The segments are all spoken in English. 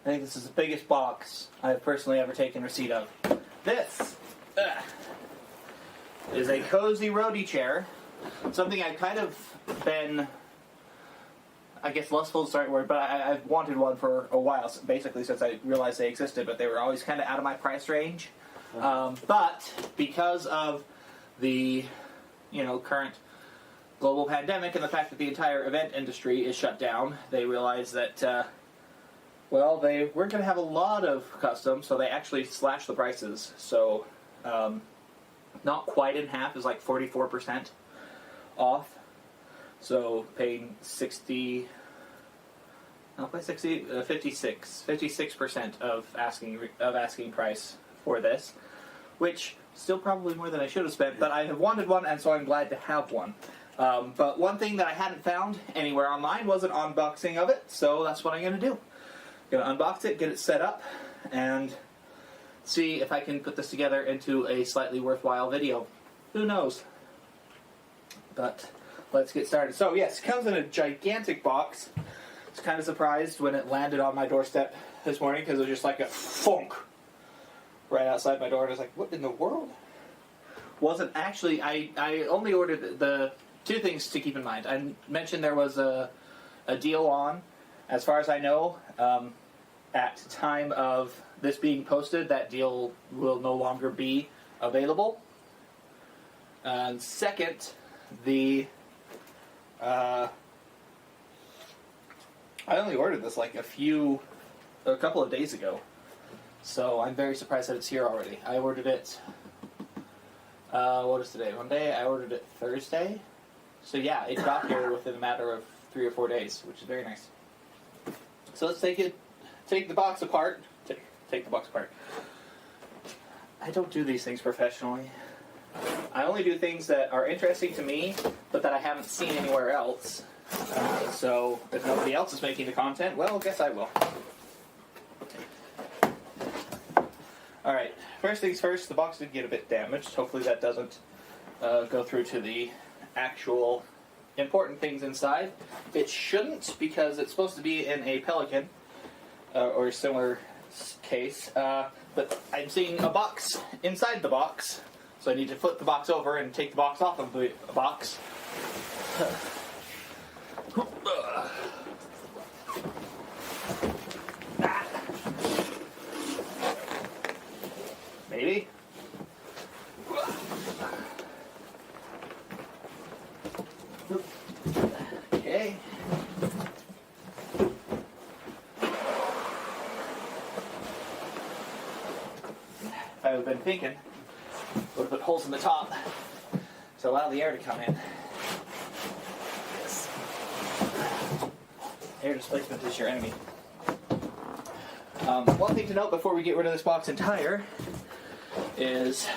I think this is the biggest box I've personally ever taken receipt of. This is a cozy Roadie chair. Something I've kind of been, I guess lustful is the right word, but I've wanted one for a while, basically since I realized they existed, but they were always kind of out of my price range. But because of the, current global pandemic and the fact that the entire event industry is shut down, they realized that, they weren't going to have a lot of custom, so they actually slashed the prices. So, not quite in half, is like 44% off. So, paying 56% of asking price for this, which still probably more than I should have spent, but I have wanted one, and so I'm glad to have one. But one thing that I hadn't found anywhere online was an unboxing of it, so that's what I'm going to do. I'm going to unbox it, get it set up, and see if I can put this together into a slightly worthwhile video. Who knows? But let's get started. So yes, it comes in a gigantic box. I was kind of surprised when it landed on my doorstep this morning because it was just like a thunk right outside my door. And I was like, what in the world? Wasn't actually, I only ordered the two things to keep in mind. I mentioned there was a deal on. As far as I know, at the time of this being posted, that deal will no longer be available. And second, I only ordered this like a couple of days ago, so I'm very surprised that it's here already. I ordered it, what is today, Monday? I ordered it Thursday, so yeah, it got here within a matter of 3 or 4 days, which is very nice. So let's take the box apart. Take the box apart. I don't do these things professionally. I only do things that are interesting to me, but that I haven't seen anywhere else. So if nobody else is making the content, well, I guess I will. Alright, first things first, the box did get a bit damaged. Hopefully that doesn't go through to the actual important things inside. It shouldn't, because it's supposed to be in a Pelican or similar case, but I'm seeing a box inside the box, so I need to flip the box over and take the box off of the box. Maybe. Okay. If I would have been thinking, would have put holes in the top to allow the air to come in. Yes. Air displacement is your enemy. One thing to note before we get rid of this box entire is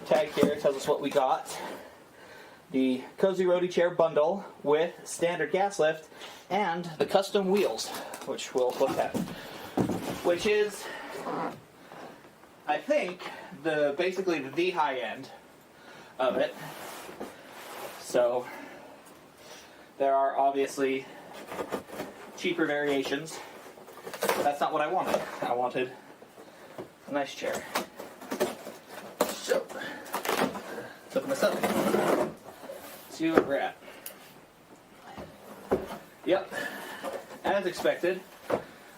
tag here tells us what we got. The Cozy Roadie Chair bundle with standard gas lift and the custom wheels, which we'll look at. Which is, I think, basically the high end of it. So there are obviously cheaper variations. That's not what I wanted. I wanted a nice chair. So, look this up. See where we're at. Yep, as expected.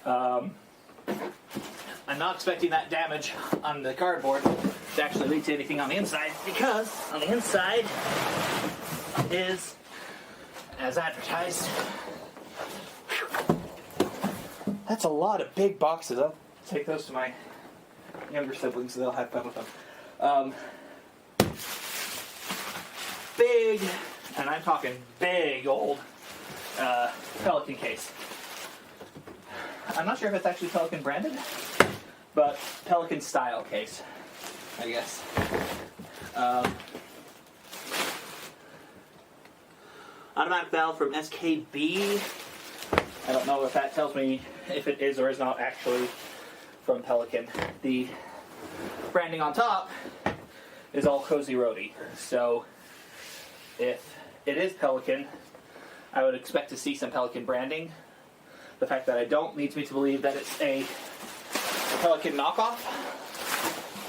I'm not expecting that damage on the cardboard to actually lead to anything on the inside, because on the inside is, as advertised, that's a lot of big boxes. I'll take those to my younger siblings so they'll have fun with them. Big, and I'm talking big old Pelican case. I'm not sure if it's actually Pelican branded, but Pelican style case, I guess. Automatic valve from SKB. I don't know if that tells me if it is or is not actually from Pelican. The branding on top is all Cozy Roadie. So if it is Pelican, I would expect to see some Pelican branding. The fact that I don't leads me to believe that it's a Pelican knockoff,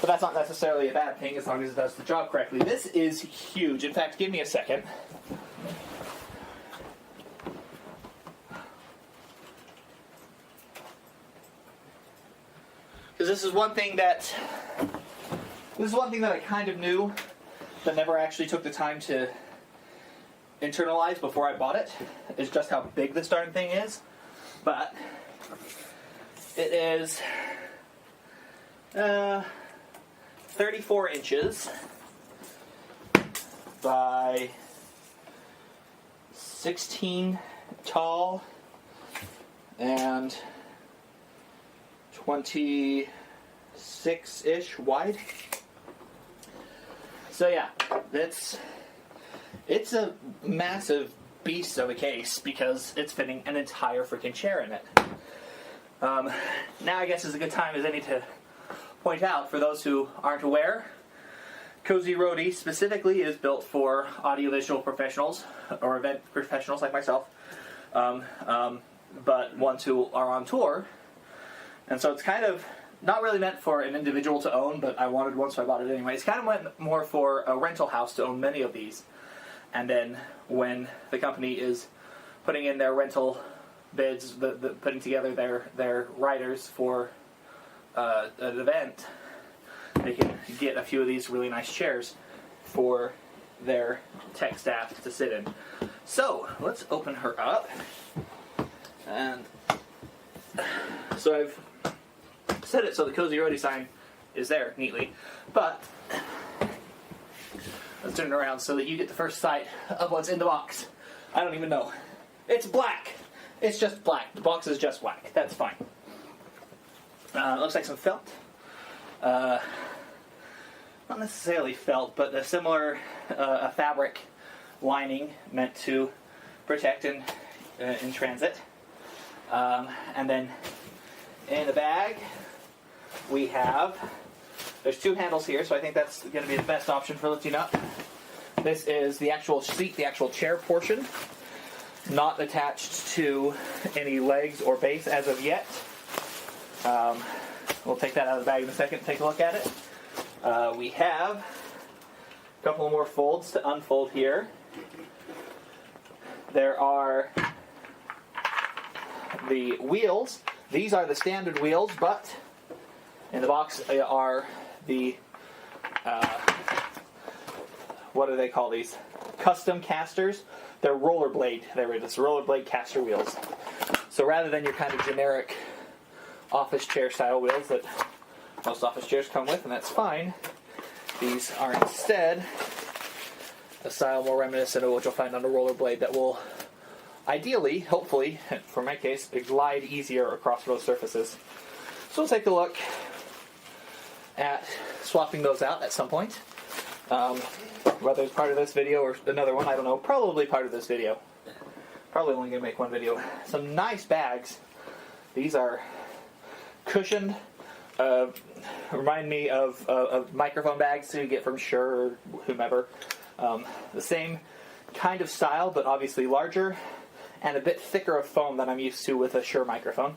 but that's not necessarily a bad thing as long as it does the job correctly. This is huge. In fact, give me a second. Because this is one thing that I kind of knew, but never actually took the time to internalize before I bought it, is just how big this darn thing is. But it is 34 inches by 16 tall and 26-ish wide. So yeah, it's a massive beast of a case because it's fitting an entire freaking chair in it. Now I guess is a good time as any to point out, for those who aren't aware, Cozy Roadie specifically is built for audiovisual professionals or event professionals like myself, but ones who are on tour. And so it's kind of not really meant for an individual to own, but I wanted one, so I bought it anyway. It's kind of meant more for a rental house to own many of these. And then when the company is putting in their rental bids, putting together their riders for an event, they can get a few of these really nice chairs for their tech staff to sit in. So let's open her up. And so I've set it so the Cozy Roadie sign is there neatly, but let's turn it around so that you get the first sight of what's in the box. I don't even know. It's black. It's just black. The box is just black. That's fine. Looks like some felt. Not necessarily felt, but a similar a fabric lining meant to protect in transit. And then in the bag, we have, there's two handles here, so I think that's going to be the best option for lifting up. This is the actual seat, the actual chair portion, not attached to any legs or base as of yet. We'll take that out of the bag in a second and take a look at it. We have a couple more folds to unfold here. There are the wheels. These are the standard wheels, but in the box are the, what do they call these? Custom casters. They're rollerblade. It's rollerblade caster wheels. So rather than your kind of generic office chair style wheels that most office chairs come with, and that's fine, these are instead a style more reminiscent of what you'll find on a rollerblade that will ideally, hopefully, for my case, glide easier across road surfaces. So we'll take a look at swapping those out at some point. Whether it's part of this video or another one, I don't know. Probably part of this video. Probably only going to make one video. Some nice bags. These are cushioned. Remind me of microphone bags that you get from Shure or whomever. The same kind of style, but obviously larger and a bit thicker of foam than I'm used to with a Shure microphone.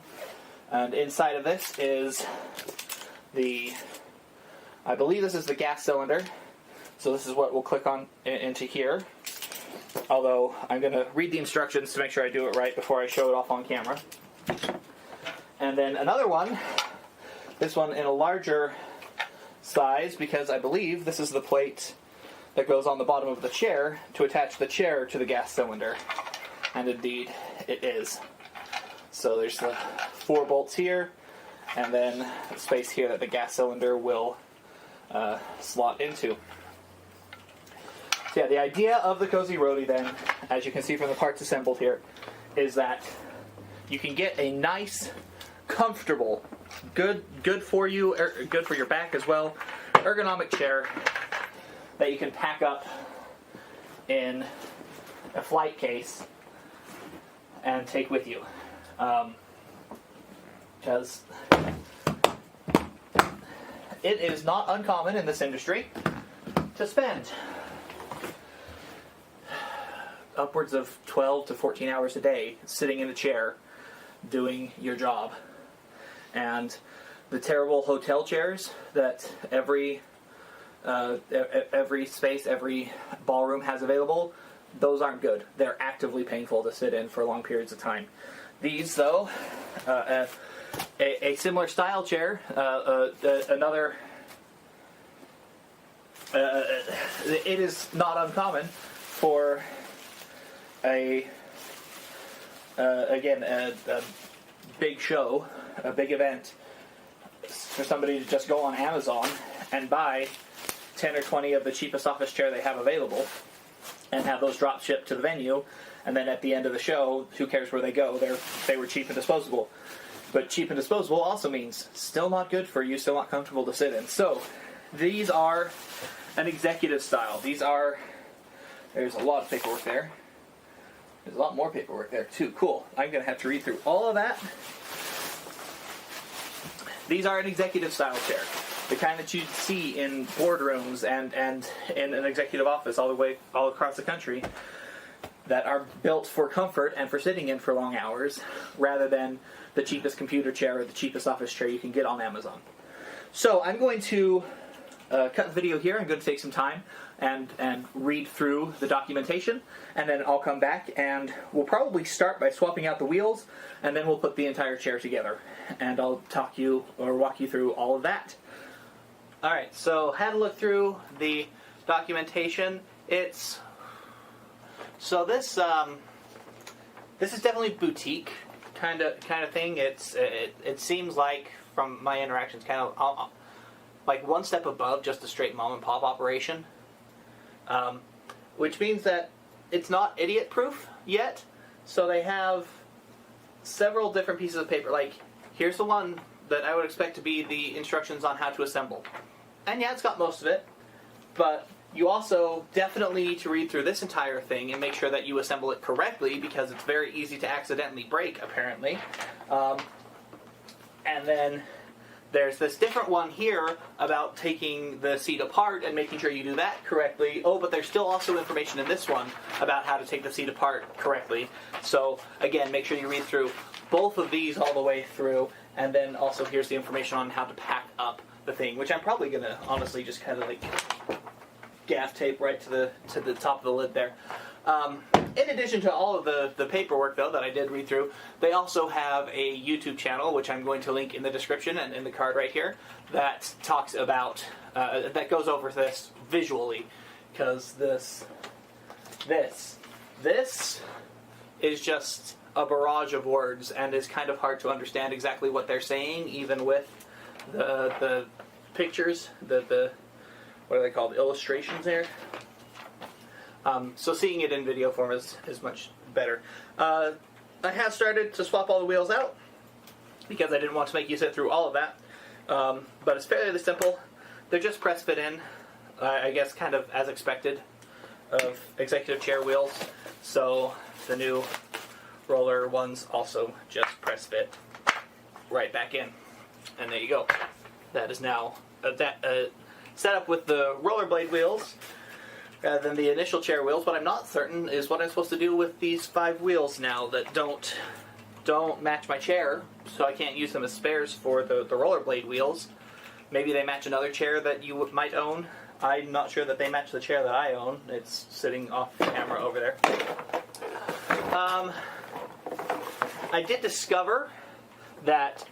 And inside of this is I believe this is the gas cylinder. So this is what we'll click on into here. Although I'm going to read the instructions to make sure I do it right before I show it off on camera. And then another one, this one in a larger size, because I believe this is the plate that goes on the bottom of the chair to attach the chair to the gas cylinder. And indeed, it is. So there's the 4 bolts here, and then the space here that the gas cylinder will slot into. So yeah, the idea of the Cozy Roadie then, as you can see from the parts assembled here, is that you can get a nice, comfortable, good for you, good for your back as well, ergonomic chair that you can pack up in a flight case and take with you. Because it is not uncommon in this industry to spend upwards of 12 to 14 hours a day sitting in a chair doing your job. And the terrible hotel chairs that every space, every ballroom has available, those aren't good. They're actively painful to sit in for long periods of time. These, though, a similar style chair, another... it is not uncommon for a big show, a big event, for somebody to just go on Amazon and buy 10 or 20 of the cheapest office chair they have available and have those drop shipped to the venue, and then at the end of the show, who cares where they go? They were cheap and disposable. But cheap and disposable also means still not good for you, still not comfortable to sit in. So these are an executive style. These are... There's a lot of paperwork there. There's a lot more paperwork there too. Cool. I'm going to have to read through all of that. These are an executive style chair. The kind that you'd see in boardrooms and in an executive office all across the country, that are built for comfort and for sitting in for long hours, rather than the cheapest computer chair or the cheapest office chair you can get on Amazon. So I'm going to cut the video here. I'm going to take some time and read through the documentation, and then I'll come back and we'll probably start by swapping out the wheels, and then we'll put the entire chair together, and I'll walk you through all of that. Alright, so had a look through the documentation. This is definitely boutique kind of thing. It seems like, from my interactions, kind of like one step above just a straight mom and pop operation, which means that it's not idiot proof yet. So they have several different pieces of paper. Like, here's the one that I would expect to be the instructions on how to assemble, and yeah, it's got most of it, but you also definitely need to read through this entire thing and make sure that you assemble it correctly, because it's very easy to accidentally break, apparently. And then there's this different one here about taking the seat apart and making sure you do that correctly. Oh, but there's still also information in this one about how to take the seat apart correctly. So, again, make sure you read through both of these all the way through, and then also here's the information on how to pack up the thing, which I'm probably going to honestly just kind of like gaff tape right to the top of the lid there. In addition to all of the paperwork, though, that I did read through, they also have a YouTube channel, which I'm going to link in the description and in the card right here, that talks about, that goes over this visually, because this is just a barrage of words, and is kind of hard to understand exactly what they're saying, even with the pictures, the what are they called, illustrations there. So seeing it in video form is much better. I have started to swap all the wheels out, because I didn't want to make you sit through all of that. But it's fairly simple. They're just press fit in, I guess kind of as expected of executive chair wheels. So the new roller ones also just press fit right back in. And there you go. That is now set up with the rollerblade wheels rather than the initial chair wheels. What I'm not certain is what I'm supposed to do with these 5 wheels now that don't match my chair, so I can't use them as spares for the rollerblade wheels. Maybe they match another chair that you might own. I'm not sure that they match the chair that I own. It's sitting off camera over there. I did discover that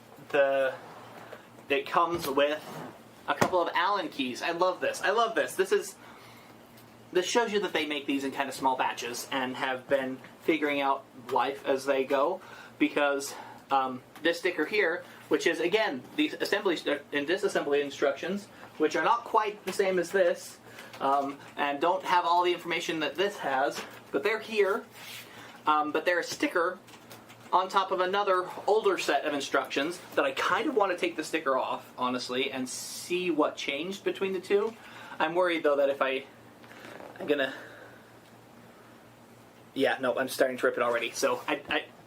it comes with a couple of Allen keys. I love this. This shows you that they make these in kind of small batches and have been figuring out life as they go, because this sticker here, which is, again, the assembly and disassembly instructions, which are not quite the same as this, and don't have all the information that this has, but they're here. But they're a sticker on top of another older set of instructions that I kind of want to take the sticker off, honestly, and see what changed between the two. I'm worried, though, that if I'm gonna... Yeah, no, I'm starting to rip it already. So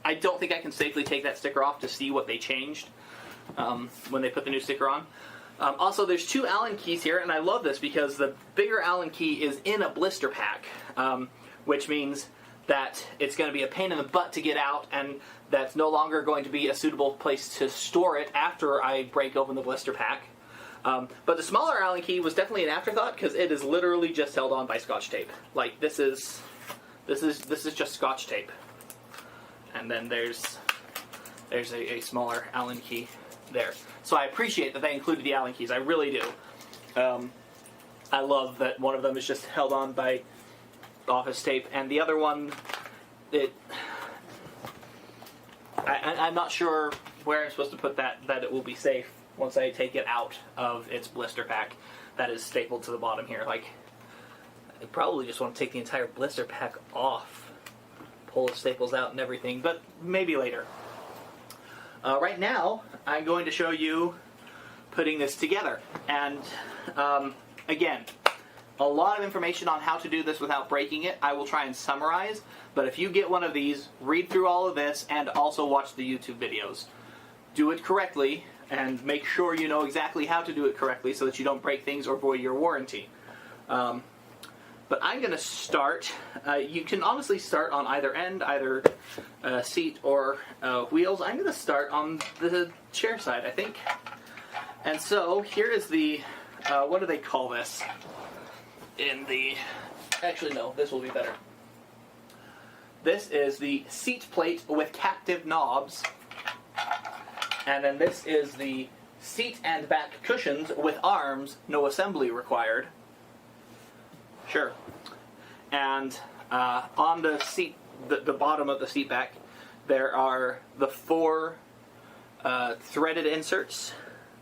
I don't think I can safely take that sticker off to see what they changed when they put the new sticker on. Also, there's 2 Allen keys here, and I love this because the bigger Allen key is in a blister pack, which means that it's going to be a pain in the butt to get out, and that's no longer going to be a suitable place to store it after I break open the blister pack. But the smaller Allen key was definitely an afterthought, because it is literally just held on by Scotch tape. Like, this is just Scotch tape. And then there's a smaller Allen key there. So I appreciate that they included the Allen keys. I really do. I love that one of them is just held on by office tape, and the other one, I'm not sure where I'm supposed to put that it will be safe once I take it out of its blister pack that is stapled to the bottom here. Like, I probably just want to take the entire blister pack off, pull the staples out and everything, but maybe later. Right now, I'm going to show you putting this together, and again, a lot of information on how to do this without breaking it. I will try and summarize, but if you get one of these, read through all of this and also watch the YouTube videos. Do it correctly and make sure you know exactly how to do it correctly so that you don't break things or void your warranty. But I'm going to start. You can honestly start on either end, either seat or wheels. I'm going to start on the chair side, I think. And so here is the, what do they call this? Actually no, this will be better. This is the seat plate with captive knobs. And then this is the seat and back cushions with arms, no assembly required. Sure. And on the seat, the bottom of the seat back, there are the 4 threaded inserts.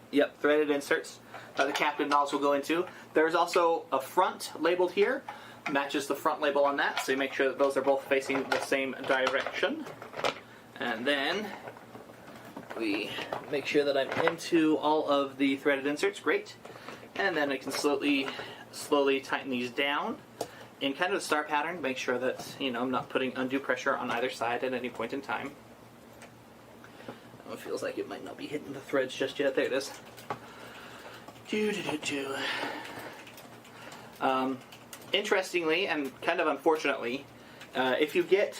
Yep, threaded inserts that the captive knobs will go into. There's also a front labeled here, matches the front label on that, so you make sure that those are both facing the same direction. And then we make sure that I'm into all of the threaded inserts, great. And then I can slowly tighten these down in kind of a star pattern, make sure that, you know, I'm not putting undue pressure on either side at any point in time. Oh, it feels like it might not be hitting the threads just yet. There it is. Interestingly, and kind of unfortunately, if you get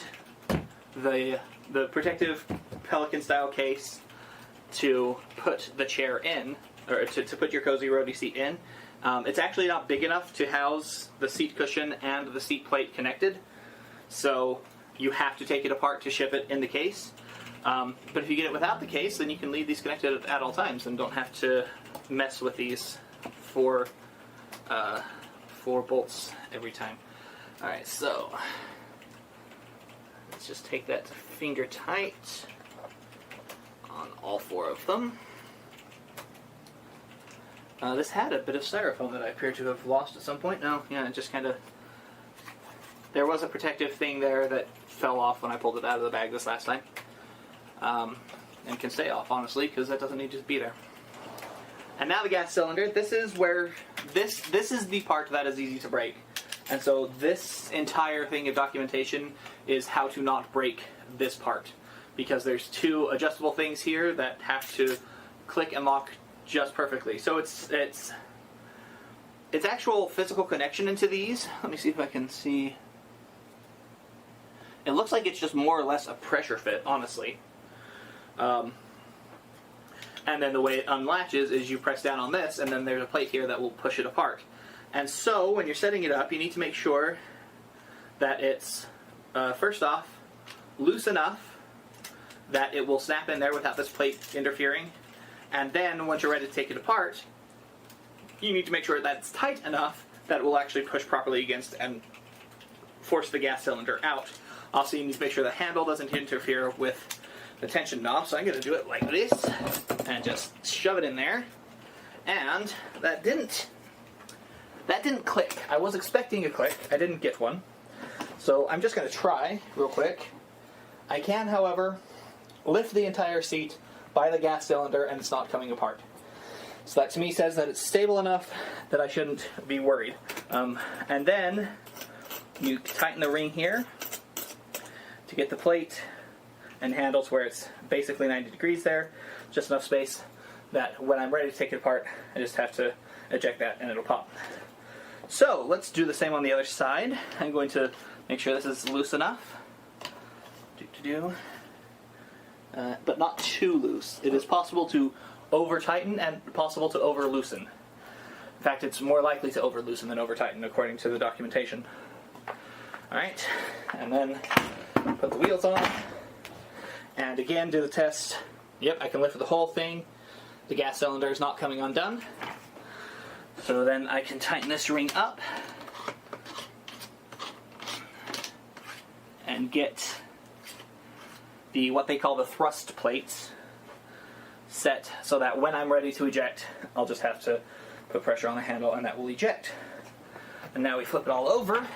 the protective Pelican-style case to put the chair in, or to put your cozy Roadie seat in, it's actually not big enough to house the seat cushion and the seat plate connected, so you have to take it apart to ship it in the case. But if you get it without the case, then you can leave these connected at all times and don't have to mess with these 4 bolts every time. Alright, so let's just take that finger tight on all 4 of them. This had a bit of styrofoam that I appear to have lost at some point. No, yeah, it just kind of... There was a protective thing there that fell off when I pulled it out of the bag this last time. And can stay off, honestly, because that doesn't need to be there. And now the gas cylinder. This is where... This is the part that is easy to break. And so this entire thing of documentation is how to not break this part. Because there's 2 adjustable things here that have to click and lock just perfectly. So it's actual physical connection into these. Let me see if I can see. It looks like it's just more or less a pressure fit, honestly. And then the way it unlatches is you press down on this, and then there's a plate here that will push it apart. And so when you're setting it up, you need to make sure that it's, first off, loose enough that it will snap in there without this plate interfering. And then once you're ready to take it apart, you need to make sure that it's tight enough that it will actually push properly against and force the gas cylinder out. Also, you need to make sure the handle doesn't interfere with the tension knob, so I'm going to do it like this and just shove it in there. And that didn't click. I was expecting a click. I didn't get one. So I'm just going to try real quick. I can, however, lift the entire seat by the gas cylinder and it's not coming apart. So that to me says that it's stable enough that I shouldn't be worried. And then you tighten the ring here to get the plate and handles where it's basically 90 degrees there. Just enough space that when I'm ready to take it apart, I just have to eject that and it'll pop. So let's do the same on the other side. I'm going to make sure this is loose enough. do, but not too loose. It is possible to over-tighten and possible to over-loosen. In fact, it's more likely to over-loosen than over-tighten, according to the documentation. Alright, and then put the wheels on, and again do the test. Yep, I can lift the whole thing. The gas cylinder is not coming undone. So then I can tighten this ring up and get the what they call the thrust plates set so that when I'm ready to eject, I'll just have to put pressure on the handle and that will eject. And now we flip it all over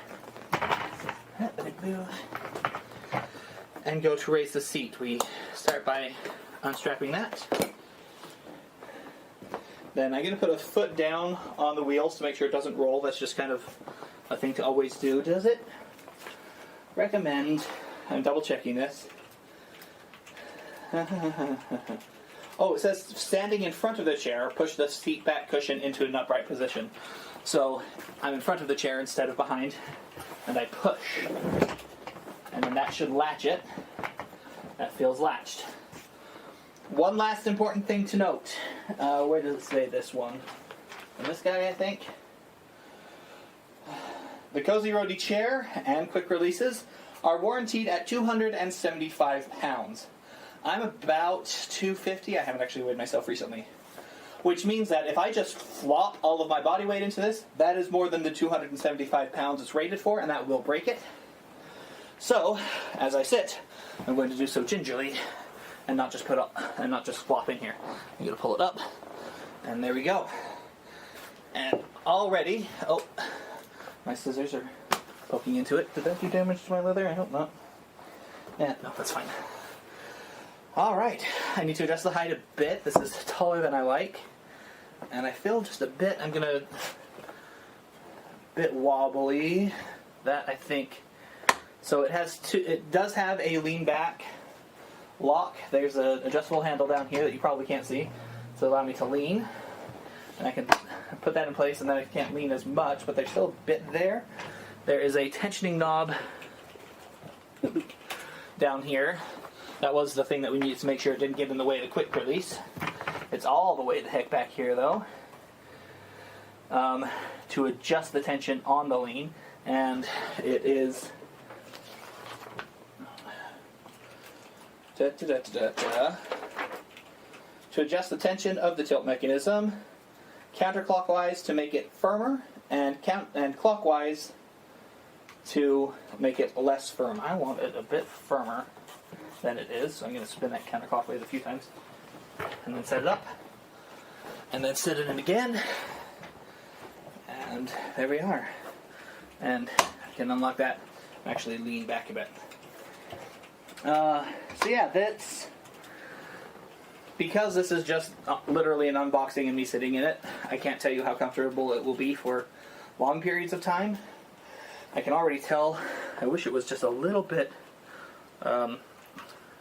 and go to raise the seat. We start by unstrapping that. Then I'm going to put a foot down on the wheels to make sure it doesn't roll. That's just kind of a thing to always do. Does it recommend, I'm double checking this. Oh, it says standing in front of the chair, push the seat back cushion into an upright position. So I'm in front of the chair instead of behind, and I push. And then that should latch it. That feels latched. One last important thing to note. Where does it say this one? And this guy, I think. The Cozy Roadie chair and quick releases are warranted at 275 pounds. I'm about 250. I haven't actually weighed myself recently. Which means that if I just flop all of my body weight into this, that is more than the 275 pounds it's rated for, and that will break it. So, as I sit, I'm going to do so gingerly and not just flop in here. I'm going to pull it up, and there we go. And already, oh, my scissors are poking into it. Did that do damage to my leather? I hope not. Yeah, no, that's fine. Alright, I need to adjust the height a bit. This is taller than I like. And I feel just a bit, a bit wobbly. That, I think. So it does have a lean back lock. There's an adjustable handle down here that you probably can't see to allow me to lean. And I can put that in place, and then I can't lean as much, but there's still a bit there. There is a tensioning knob down here. That was the thing that we needed to make sure it didn't get in the way of the quick release. It's all the way the heck back here, though, to adjust the tension on the lean. And it is to adjust the tension of the tilt mechanism, counterclockwise to make it firmer, and clockwise to make it less firm. I want it a bit firmer than it is, so I'm going to spin that counterclockwise a few times, and then set it up, and then set it in again, and there we are. And I can unlock that and actually lean back a bit. So yeah, that's because this is just literally an unboxing and me sitting in it. I can't tell you how comfortable it will be for long periods of time. I can already tell. I wish it was just a little bit.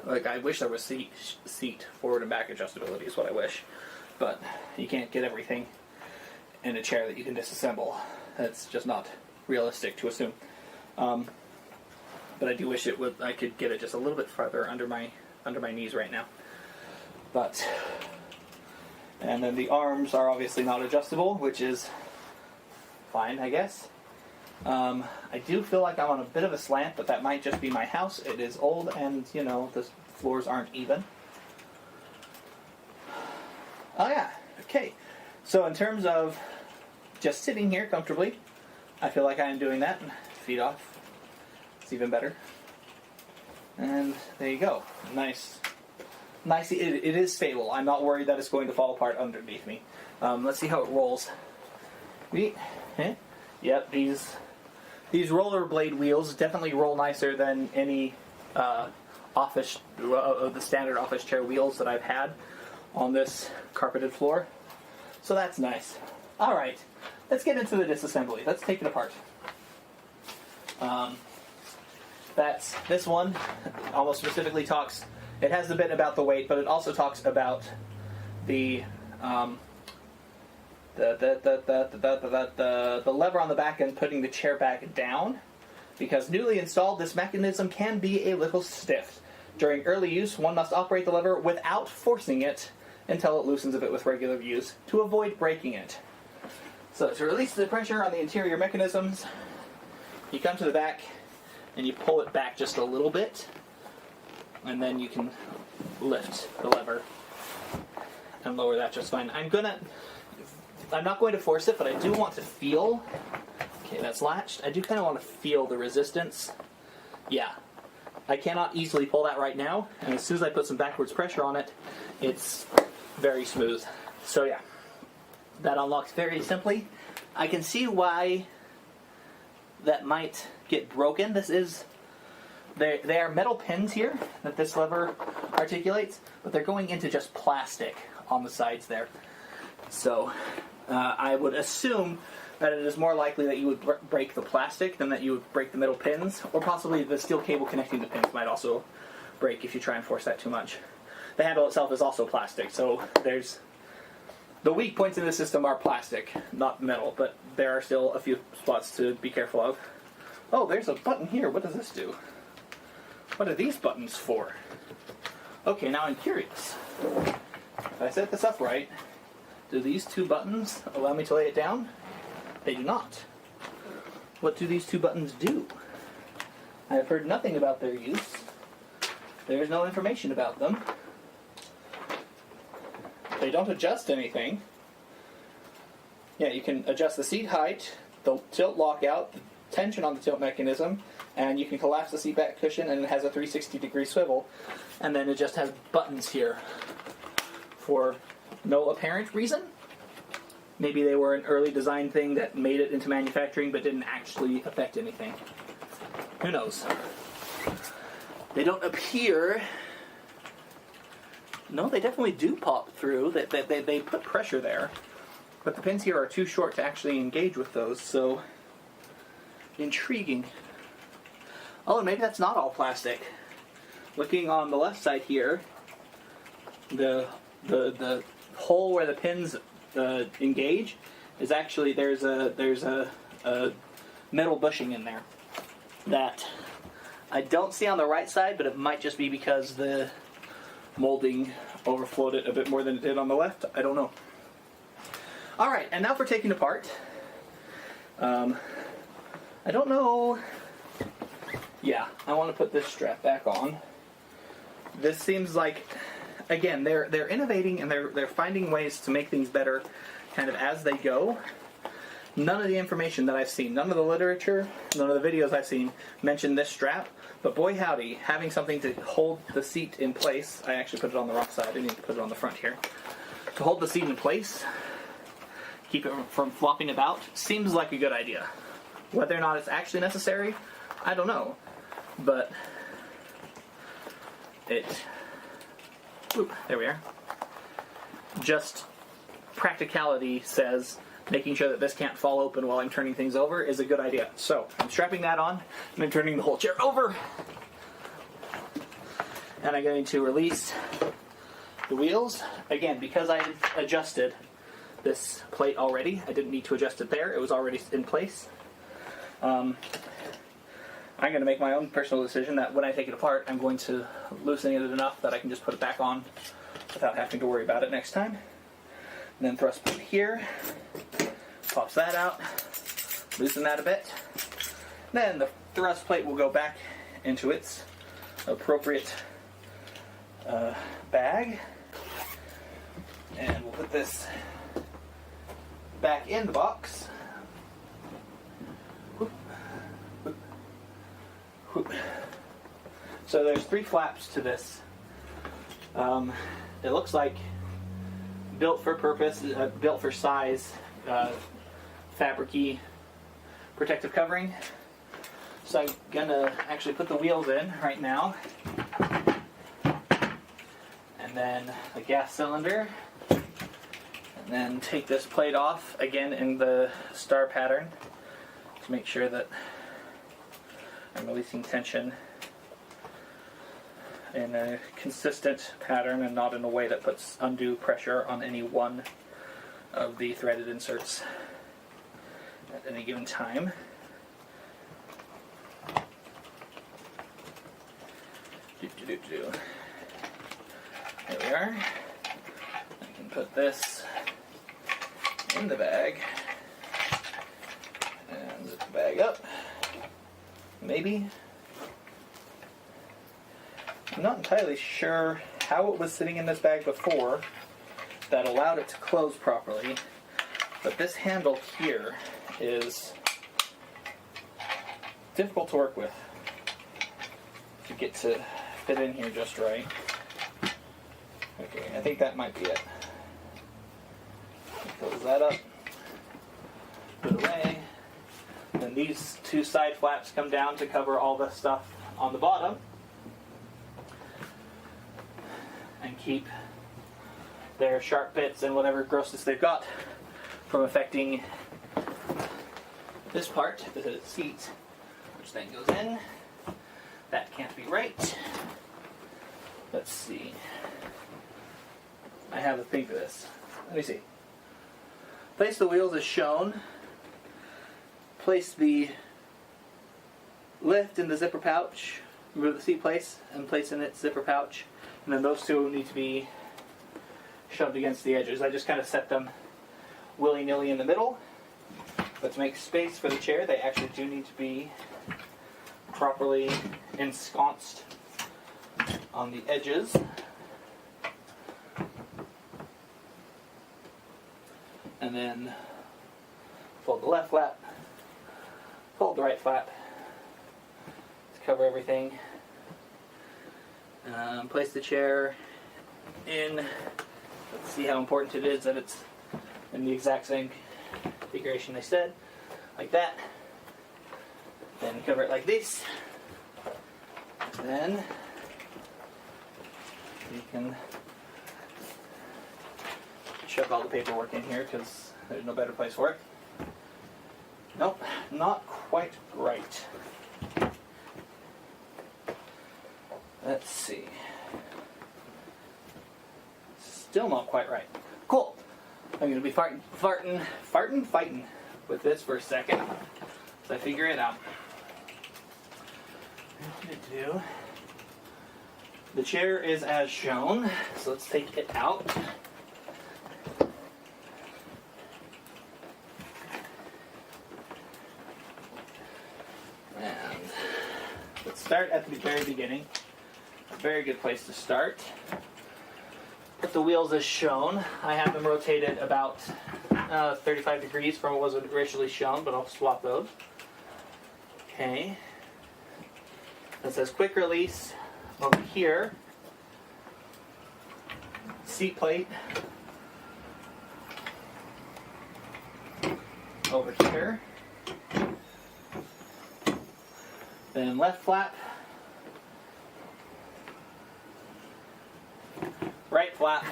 Like I wish there was seat forward and back adjustability is what I wish, but you can't get everything in a chair that you can disassemble. That's just not realistic to assume. But I do wish I could get it just a little bit farther under my knees right now. But and then the arms are obviously not adjustable, which is fine, I guess. I do feel like I'm on a bit of a slant, but that might just be my house. It is old, and the floors aren't even. Oh yeah, okay. So in terms of just sitting here comfortably, I feel like I am doing that. Feet off. It's even better. And there you go. Nice. It is stable. I'm not worried that it's going to fall apart underneath me. Let's see how it rolls. Yep, these rollerblade wheels definitely roll nicer than any the standard office chair wheels that I've had on this carpeted floor. So that's nice. All right, let's get into the disassembly. Let's take it apart. This one almost specifically talks. It has the bit about the weight, but it also talks about the lever on the back and putting the chair back down, because newly installed, this mechanism can be a little stiff. During early use, one must operate the lever without forcing it until it loosens a bit with regular use to avoid breaking it. So to release the pressure on the interior mechanisms, you come to the back and you pull it back just a little bit, and then you can lift the lever and lower that just fine. I'm not going to force it, but I do want to feel. Okay, that's latched. I do kind of want to feel the resistance. Yeah. I cannot easily pull that right now, and as soon as I put some backwards pressure on it, it's very smooth. So yeah, that unlocks very simply. I can see why that might get broken. They are metal pins here that this lever articulates, but they're going into just plastic on the sides there. So I would assume that it is more likely that you would break the plastic than that you would break the metal pins, or possibly the steel cable connecting the pins might also break if you try and force that too much. The handle itself is also plastic, so the weak points in the system are plastic, not metal, but there are still a few spots to be careful of. Oh, there's a button here. What does this do? What are these buttons for? Okay, now I'm curious. If I set this up right, do these two buttons allow me to lay it down? They do not. What do these two buttons do? I have heard nothing about their use. There is no information about them. They don't adjust anything. Yeah, you can adjust the seat height, the tilt lockout, the tension on the tilt mechanism, and you can collapse the seat back cushion, and it has a 360-degree swivel. And then it just has buttons here for no apparent reason. Maybe they were an early design thing that made it into manufacturing but didn't actually affect anything. Who knows? They don't appear... No, they definitely do pop through. They put pressure there. But the pins here are too short to actually engage with those, so... Intriguing. Oh, and maybe that's not all plastic. Looking on the left side here, the hole where the pins engage is actually there's a metal bushing in there that I don't see on the right side, but it might just be because the molding overflowed it a bit more than it did on the left. I don't know. All right, and now for taking apart. I don't know. Yeah, I want to put this strap back on. This seems like, again, they're innovating and they're finding ways to make things better kind of as they go. None of the information that I've seen, none of the literature, none of the videos I've seen mention this strap, but boy howdy, having something to hold the seat in place. I actually put it on the wrong side. I need to put it on the front here. To hold the seat in place, keep it from flopping about, seems like a good idea. Whether or not it's actually necessary, I don't know. But there we are. Just practicality says making sure that this can't fall open while I'm turning things over is a good idea. So I'm strapping that on, and I'm turning the whole chair over. And I'm going to release the wheels. Again, because I adjusted this plate already, I didn't need to adjust it there. It was already in place. I'm going to make my own personal decision that when I take it apart, I'm going to loosen it enough that I can just put it back on without having to worry about it next time. And then thrust plate here, pops that out, loosen that a bit. Then the thrust plate will go back into its appropriate bag. And we'll put this back in the box. So there's 3 flaps to this. It looks like built for purpose, built for size, fabric-y protective covering. So I'm gonna actually put the wheels in right now. And then the gas cylinder. And then take this plate off, again in the star pattern, to make sure that I'm releasing tension in a consistent pattern and not in a way that puts undue pressure on any one of the threaded inserts at any given time. There we are. I can put this in the bag and zip the bag up. Maybe. I'm not entirely sure how it was sitting in this bag before that allowed it to close properly, but this handle here is difficult to work with to get to fit in here just right. Okay, I think that might be it. Close that up, put it away. Then these two side flaps come down to cover all the stuff on the bottom and keep their sharp bits and whatever grossness they've got from affecting this part, the seat, which then goes in. That can't be right. Let's see. I have a thing for this. Let me see. Place the wheels as shown. Place the lift in the zipper pouch. Remove the seat place and place in its zipper pouch. And then those two need to be shoved against the edges. I just kind of set them willy-nilly in the middle. But to make space for the chair, they actually do need to be properly ensconced on the edges. And then fold the left flap, fold the right flap to cover everything. Place the chair in. Let's see how important it is that it's in the exact same configuration they said, like that. Then cover it like this. Then you can chuck all the paperwork in here because there's no better place for it. Nope, not quite right. Let's see. Still not quite right. Cool. I'm going to be fighting with this for a second so I figure it out. What I'm going to do. The chair is as shown, so let's take it out. And let's start at the very beginning. A very good place to start. Put the wheels as shown. I have them rotated about 35 degrees from what was originally shown, but I'll swap those. Okay. It says quick release over here. Seat plate over here. Then left flap. Right flap.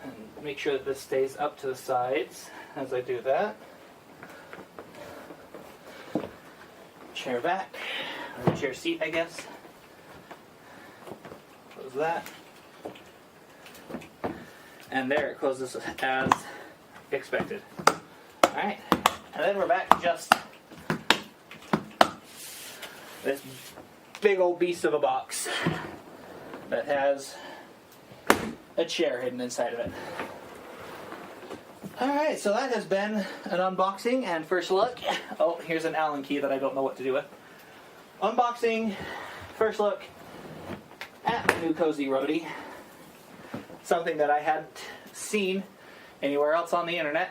And make sure that this stays up to the sides as I do that. Chair back, or chair seat, I guess. Close that. And there it closes as expected. Alright, and then we're back to just this big old beast of a box that has a chair hidden inside of it. Alright, so that has been an unboxing and first look. Oh, here's an Allen key that I don't know what to do with. Unboxing, first look at the new Cozy Roadie. Something that I hadn't seen anywhere else on the internet.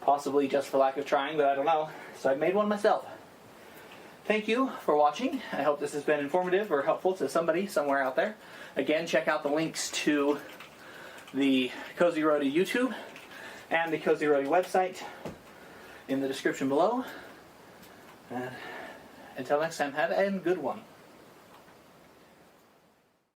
Possibly just for lack of trying, but I don't know. So I made one myself. Thank you for watching. I hope this has been informative or helpful to somebody somewhere out there. Again, check out the links to the Cozy Roadie YouTube and the Cozy Roadie website in the description below. And until next time, have a good one.